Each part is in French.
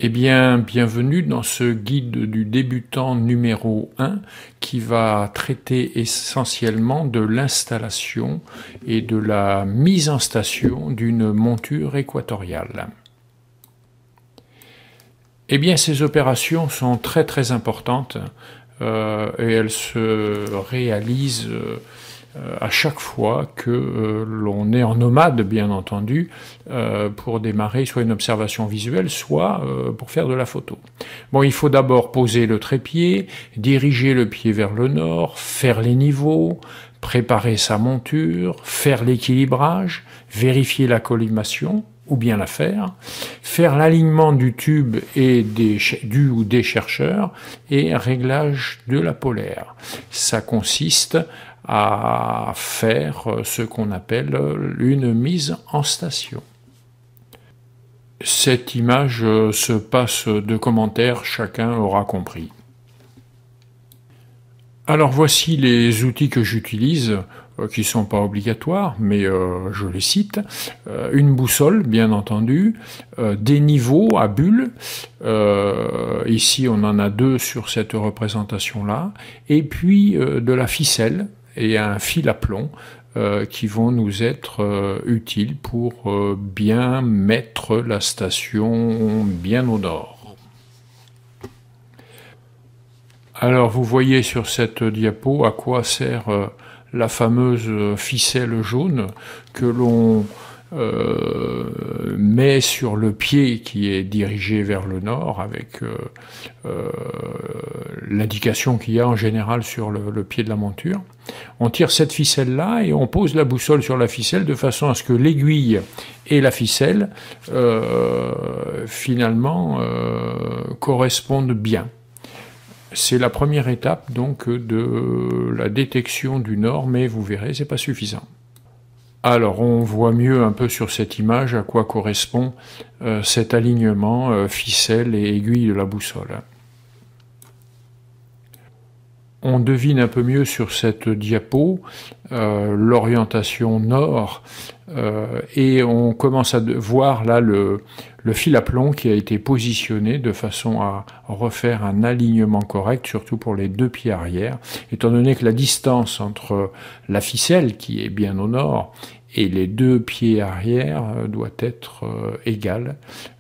Eh bien, bienvenue dans ce guide du débutant numéro 1 qui va traiter essentiellement de l'installation et de la mise en station d'une monture équatoriale. Eh bien, ces opérations sont très importantes et elles se réalisent à chaque fois que l'on est en nomade, bien entendu, pour démarrer soit une observation visuelle, soit pour faire de la photo. Bon, il faut d'abord poser le trépied, diriger le pied vers le nord, faire les niveaux, préparer sa monture, faire l'équilibrage, vérifier la collimation, ou bien la faire l'alignement du tube et du ou des chercheurs, et réglage de la polaire. Ça consiste à faire ce qu'on appelle une mise en station. Cette image se passe de commentaires, chacun aura compris. Alors voici les outils que j'utilise, qui ne sont pas obligatoires, mais je les cite. Une boussole, bien entendu, des niveaux à bulles, ici on en a 2 sur cette représentation-là, et puis de la ficelle et un fil à plomb qui vont nous être utiles pour bien mettre la station bien au nord. Alors vous voyez sur cette diapo à quoi sert la fameuse ficelle jaune que l'on met sur le pied qui est dirigé vers le nord avec l'indication qu'il y a en général sur le pied de la monture. On tire cette ficelle-là et on pose la boussole sur la ficelle de façon à ce que l'aiguille et la ficelle finalement correspondent bien. C'est la première étape donc de la détection du nord, mais vous verrez, c'est pas suffisant. Alors on voit mieux un peu sur cette image à quoi correspond cet alignement ficelle et aiguille de la boussole. On devine un peu mieux sur cette diapo l'orientation nord et on commence à voir là le fil à plomb qui a été positionné de façon à refaire un alignement correct, surtout pour les 2 pieds arrière, étant donné que la distance entre la ficelle qui est bien au nord et les 2 pieds arrière doit être égale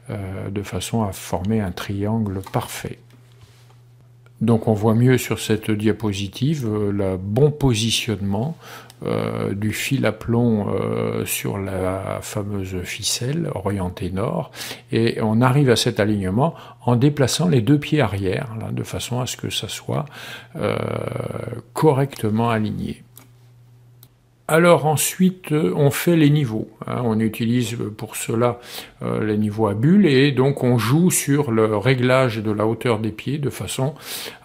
de façon à former un triangle parfait. Donc on voit mieux sur cette diapositive le bon positionnement du fil à plomb sur la fameuse ficelle orientée nord, et on arrive à cet alignement en déplaçant les 2 pieds arrière, là, de façon à ce que ça soit correctement aligné. Alors ensuite, on fait les niveaux. On utilise pour cela les niveaux à bulles et donc on joue sur le réglage de la hauteur des pieds de façon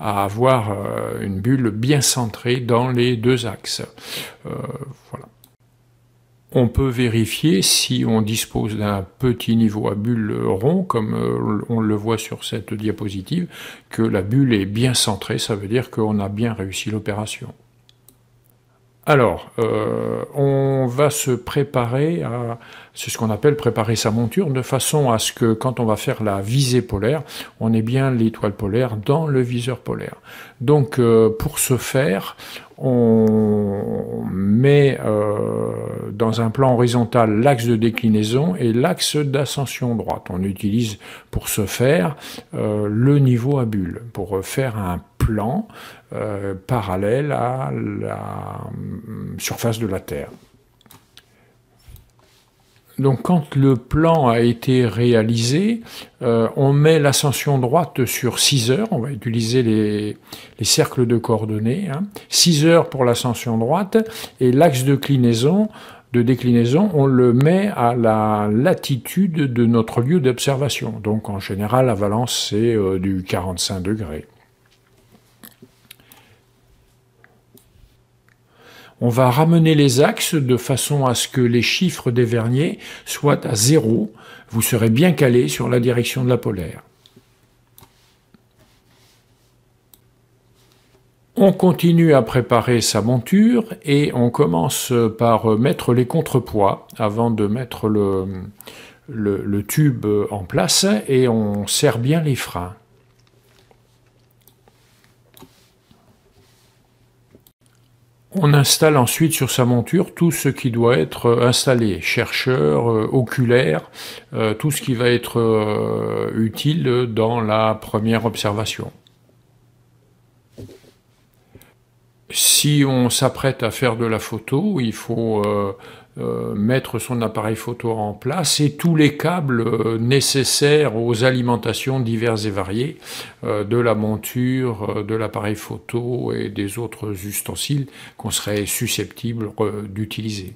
à avoir une bulle bien centrée dans les 2 axes. Voilà. On peut vérifier si on dispose d'un petit niveau à bulle rond, comme on le voit sur cette diapositive, que la bulle est bien centrée, ça veut dire qu'on a bien réussi l'opération. Alors, on va se préparer à, c'est ce qu'on appelle préparer sa monture, de façon à ce que quand on va faire la visée polaire, on ait bien l'étoile polaire dans le viseur polaire. Donc, pour ce faire, on met dans un plan horizontal l'axe de déclinaison et l'axe d'ascension droite. On utilise pour ce faire le niveau à bulle, pour faire un plan parallèle à la surface de la Terre. Donc quand le plan a été réalisé, on met l'ascension droite sur 6 heures, on va utiliser les cercles de coordonnées, 6 heures pour l'ascension droite, et l'axe de déclinaison, on le met à la latitude de notre lieu d'observation. Donc en général, à Valence, c'est du 45 degrés. On va ramener les axes de façon à ce que les chiffres des verniers soient à 0. Vous serez bien calé sur la direction de la polaire. On continue à préparer sa monture et on commence par mettre les contrepoids avant de mettre le tube en place et on serre bien les freins. On installe ensuite sur sa monture tout ce qui doit être installé, chercheur, oculaire, tout ce qui va être utile dans la première observation. Si on s'apprête à faire de la photo, il faut mettre son appareil photo en place et tous les câbles nécessaires aux alimentations diverses et variées de la monture, de l'appareil photo et des autres ustensiles qu'on serait susceptible d'utiliser.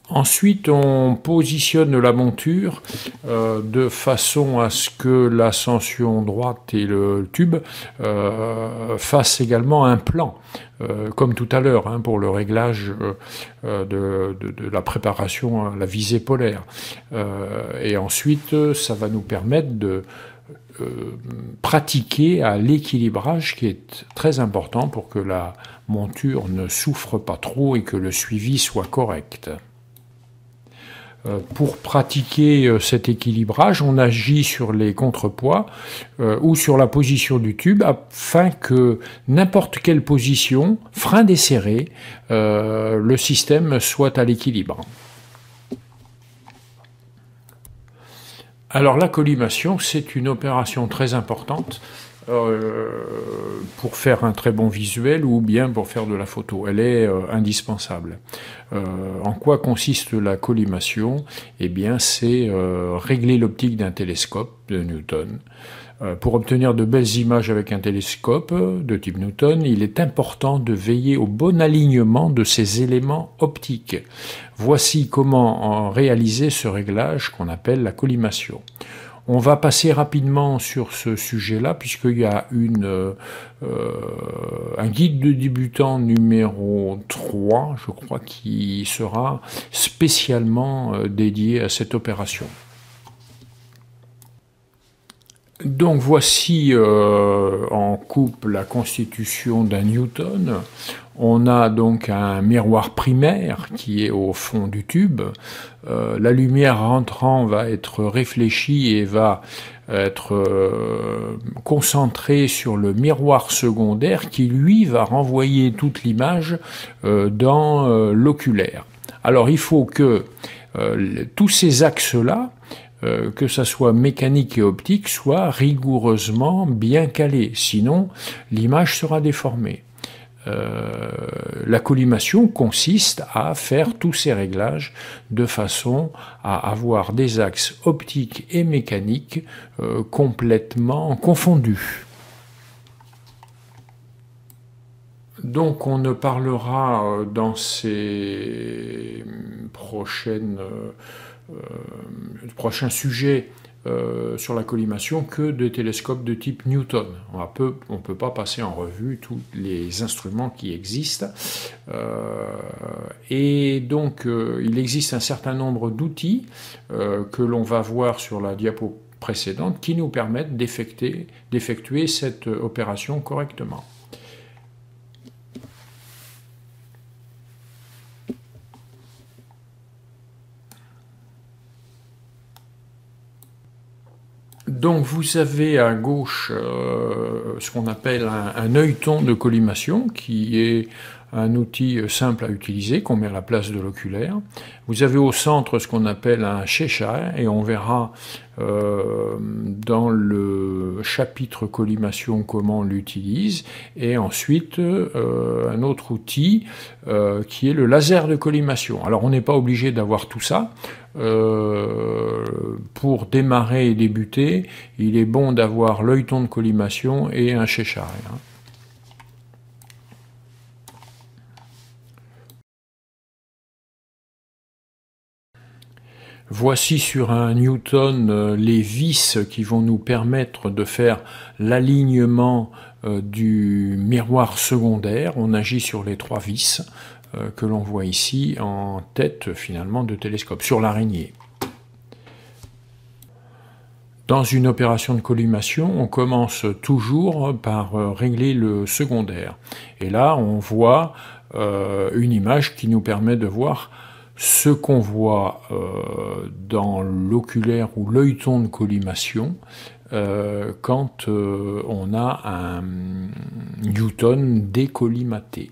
Ensuite, on positionne la monture de façon à ce que l'ascension droite et le tube fassent également un plan, comme tout à l'heure, hein, pour le réglage de la préparation à la visée polaire. Et ensuite, ça va nous permettre de pratiquer à l'équilibrage qui est très important pour que la monture ne souffre pas trop et que le suivi soit correct. Pour pratiquer cet équilibrage, on agit sur les contrepoids ou sur la position du tube afin que n'importe quelle position, frein desserré, le système soit à l'équilibre. Alors la collimation, c'est une opération très importante pour faire un très bon visuel ou bien pour faire de la photo. Elle est indispensable. En quoi consiste la collimation? Eh bien, c'est régler l'optique d'un télescope de Newton. Pour obtenir de belles images avec un télescope de type Newton, il est important de veiller au bon alignement de ces éléments optiques. Voici comment réaliser ce réglage qu'on appelle la collimation. On va passer rapidement sur ce sujet-là, puisqu'il y a un guide de débutant numéro 3, je crois, qui sera spécialement dédié à cette opération. Donc voici en coupe la constitution d'un Newton. On a donc un miroir primaire qui est au fond du tube. La lumière rentrant va être réfléchie et va être concentrée sur le miroir secondaire qui lui va renvoyer toute l'image dans l'oculaire. Alors il faut que tous ces axes-là, que ça soit mécanique et optique, soit rigoureusement bien calé, sinon l'image sera déformée. La collimation consiste à faire tous ces réglages de façon à avoir des axes optiques et mécaniques complètement confondus. Donc on ne parlera dans ces prochains sujets sur la collimation que de télescopes de type Newton. On ne peut pas passer en revue tous les instruments qui existent. Et donc il existe un certain nombre d'outils que l'on va voir sur la diapo précédente qui nous permettent d'effectuer cette opération correctement. Donc vous avez à gauche ce qu'on appelle un œilleton de collimation qui est un outil simple à utiliser qu'on met à la place de l'oculaire. Vous avez au centre ce qu'on appelle un Cheshire et on verra dans le chapitre collimation comment on l'utilise, et ensuite un autre outil qui est le laser de collimation. Alors on n'est pas obligé d'avoir tout ça. Pour démarrer et débuter, il est bon d'avoir l'œilleton de collimation et un Cheshire. Voici sur un Newton les vis qui vont nous permettre de faire l'alignement du miroir secondaire. On agit sur les 3 vis que l'on voit ici en tête finalement de télescope, sur l'araignée. Dans une opération de collimation, on commence toujours par régler le secondaire. Et là, on voit une image qui nous permet de voir ce qu'on voit dans l'oculaire ou l'œilleton de collimation quand on a un Newton décollimaté.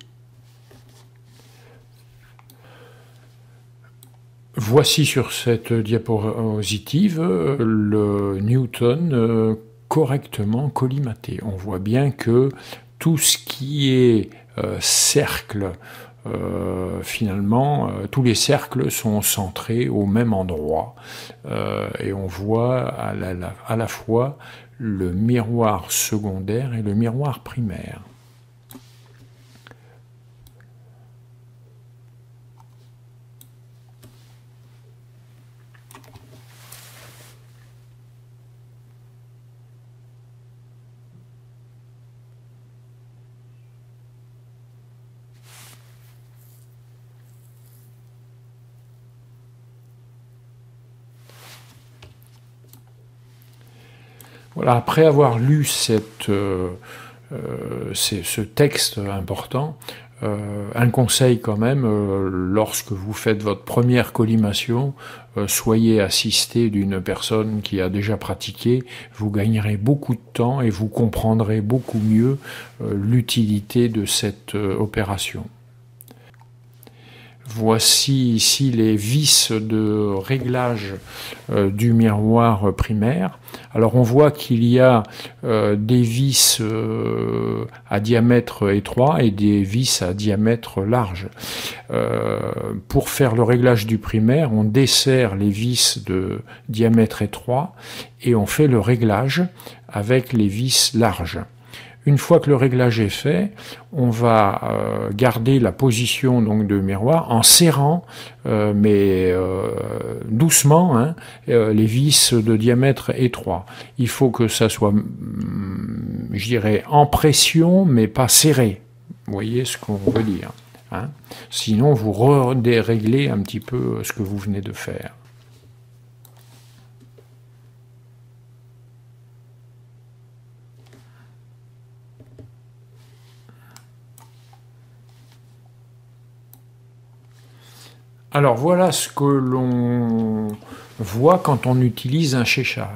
Voici sur cette diapositive le Newton correctement collimaté. On voit bien que tout ce qui est cercle, finalement, tous les cercles sont centrés au même endroit et on voit à la fois le miroir secondaire et le miroir primaire. Voilà, après avoir lu ce texte important, un conseil quand même, lorsque vous faites votre première collimation, soyez assisté d'une personne qui a déjà pratiqué, vous gagnerez beaucoup de temps et vous comprendrez beaucoup mieux l'utilité de cette opération. Voici ici les vis de réglage du miroir primaire. Alors on voit qu'il y a des vis à diamètre étroit et des vis à diamètre large. Pour faire le réglage du primaire, on desserre les vis de diamètre étroit et on fait le réglage avec les vis larges. Une fois que le réglage est fait, on va garder la position donc de miroir en serrant, mais doucement, hein, les vis de diamètre étroit. Il faut que ça soit, je dirais, en pression, mais pas serré. Vous voyez ce qu'on veut dire, hein. Sinon, vous déréglez un petit peu ce que vous venez de faire. Alors voilà ce que l'on voit quand on utilise un Cheshire.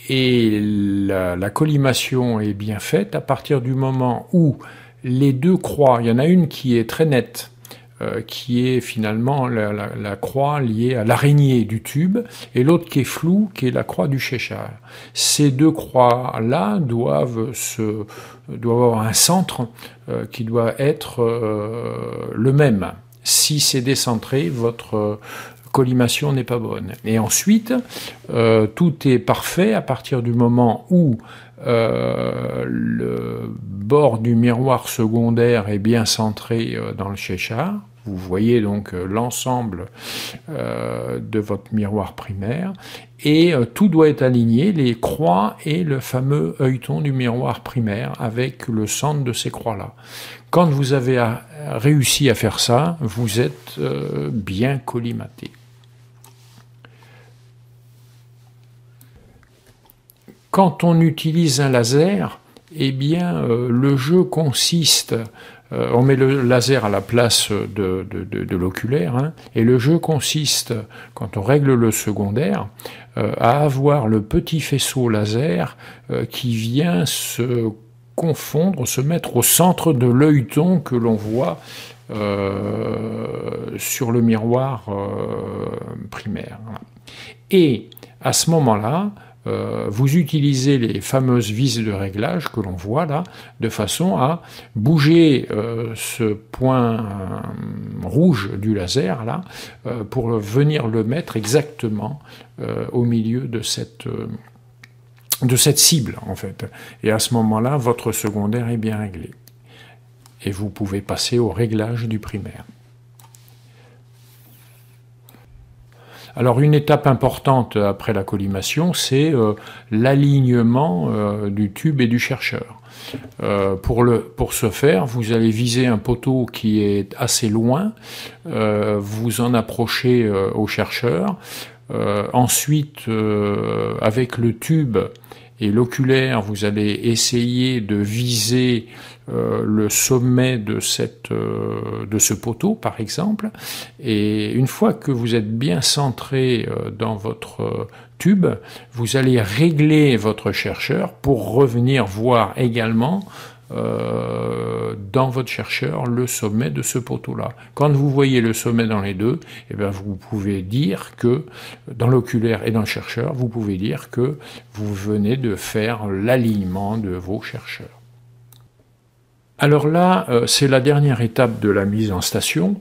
Et la collimation est bien faite à partir du moment où les deux croix, il y en a une qui est très nette, qui est finalement la croix liée à l'araignée du tube, et l'autre qui est floue, qui est la croix du Cheshire. Ces deux croix-là doivent avoir un centre qui doit être le même. Si c'est décentré, votre collimation n'est pas bonne. Et ensuite, tout est parfait à partir du moment où le bord du miroir secondaire est bien centré dans le Cheshire. Vous voyez donc l'ensemble de votre miroir primaire et tout doit être aligné, les croix et le fameux œilleton du miroir primaire avec le centre de ces croix-là. Quand vous avez réussi à faire ça, vous êtes bien collimaté. Quand on utilise un laser, eh bien, le jeu consiste, on met le laser à la place de l'oculaire, hein, et le jeu consiste, quand on règle le secondaire, à avoir le petit faisceau laser qui vient se confondre, se mettre au centre de l'œilleton que l'on voit sur le miroir primaire. Et à ce moment-là, vous utilisez les fameuses vis de réglage que l'on voit là, de façon à bouger ce point rouge du laser là, pour venir le mettre exactement au milieu de cette cible en fait. Et à ce moment-là, votre secondaire est bien réglé. Et vous pouvez passer au réglage du primaire. Alors une étape importante après la collimation, c'est l'alignement du tube et du chercheur. Pour ce faire, vous allez viser un poteau qui est assez loin, vous en approchez au chercheur, ensuite avec le tube et l'oculaire, vous allez essayer de viser le sommet de ce poteau, par exemple, et une fois que vous êtes bien centré dans votre tube, vous allez régler votre chercheur pour revenir voir également dans votre chercheur le sommet de ce poteau-là. Quand vous voyez le sommet dans les deux, eh bien vous pouvez dire que, dans l'oculaire et dans le chercheur, vous pouvez dire que vous venez de faire l'alignement de vos chercheurs. Alors là, c'est la dernière étape de la mise en station.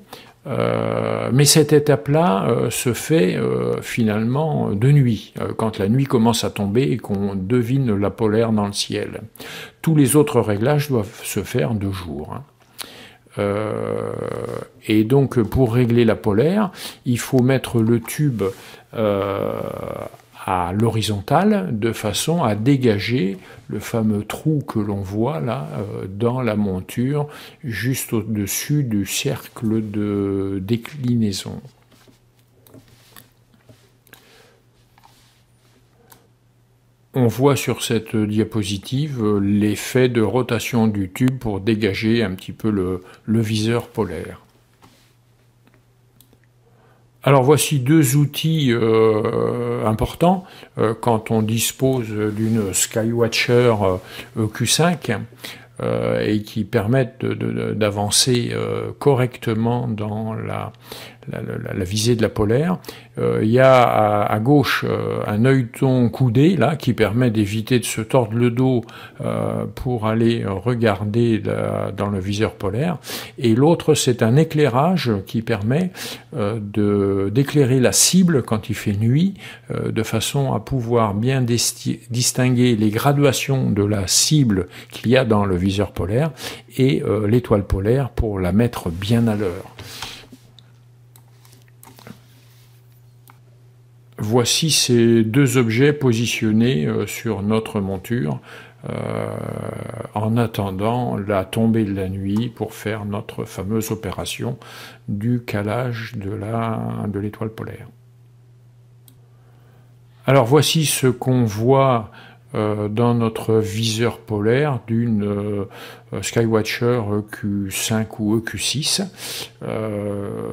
Mais cette étape-là se fait finalement de nuit, quand la nuit commence à tomber et qu'on devine la polaire dans le ciel. Tous les autres réglages doivent se faire de jour. Et donc pour régler la polaire, il faut mettre le tube à l'horizontale de façon à dégager le fameux trou que l'on voit là dans la monture juste au-dessus du cercle de déclinaison. On voit sur cette diapositive l'effet de rotation du tube pour dégager un petit peu le viseur polaire. Alors voici deux outils importants quand on dispose d'une Skywatcher Q5 et qui permettent d'avancer correctement dans la visée de la polaire. Il y a à gauche un œilleton coudé là qui permet d'éviter de se tordre le dos pour aller regarder dans le viseur polaire, et l'autre c'est un éclairage qui permet d'éclairer la cible quand il fait nuit, de façon à pouvoir bien distinguer les graduations de la cible qu'il y a dans le viseur polaire et l'étoile polaire pour la mettre bien à l'heure. Voici ces deux objets positionnés sur notre monture en attendant la tombée de la nuit pour faire notre fameuse opération du calage de l'étoile polaire. Alors voici ce qu'on voit dans notre viseur polaire d'une Skywatcher EQ5 ou EQ6.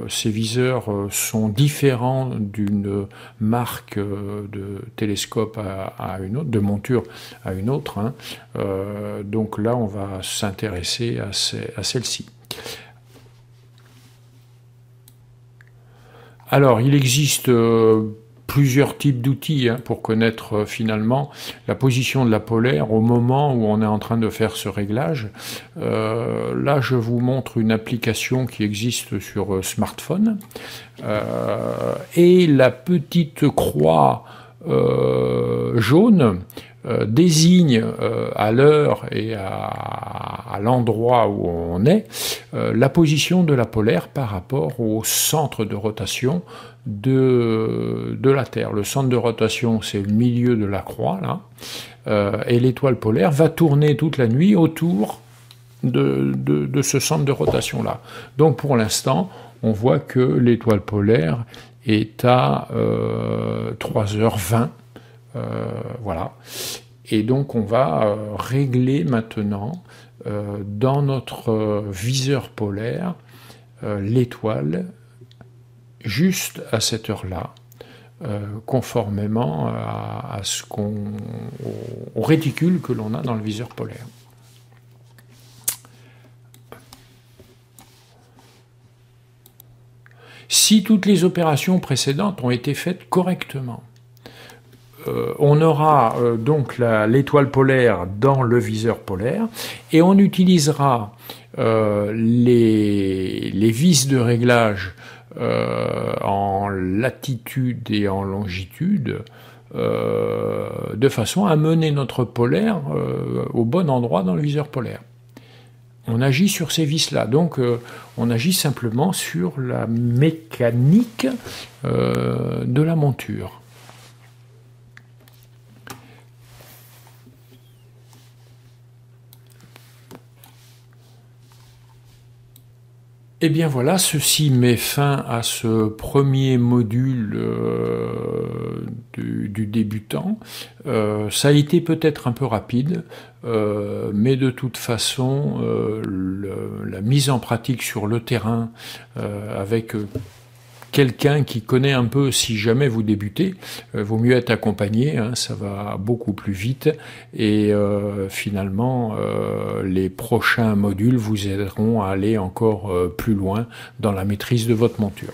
Ces viseurs sont différents d'une marque de télescope à une autre, de monture à une autre. Donc là, on va s'intéresser à celle-ci. Alors, il existe plusieurs types d'outils pour connaître finalement la position de la polaire au moment où on est en train de faire ce réglage. Là, je vous montre une application qui existe sur smartphone. Et la petite croix jaune désigne à l'heure et à l'endroit où on est la position de la polaire par rapport au centre de rotation de la Terre. Le centre de rotation, c'est le milieu de la croix, là, et l'étoile polaire va tourner toute la nuit autour de ce centre de rotation-là. Donc pour l'instant, on voit que l'étoile polaire est à 3h20. Voilà. Et donc on va régler maintenant dans notre viseur polaire l'étoile juste à cette heure-là, conformément à au réticule que l'on a dans le viseur polaire. Si toutes les opérations précédentes ont été faites correctement, on aura donc l'étoile polaire dans le viseur polaire et on utilisera les vis de réglage en latitude et en longitude de façon à mener notre polaire au bon endroit dans le viseur polaire. On agit sur ces vis-là, donc on agit simplement sur la mécanique de la monture. Et bien voilà, ceci met fin à ce premier module du débutant. Ça a été peut-être un peu rapide, mais de toute façon, la mise en pratique sur le terrain avec quelqu'un qui connaît un peu, si jamais vous débutez, vaut mieux être accompagné, hein, ça va beaucoup plus vite, et finalement les prochains modules vous aideront à aller encore plus loin dans la maîtrise de votre monture.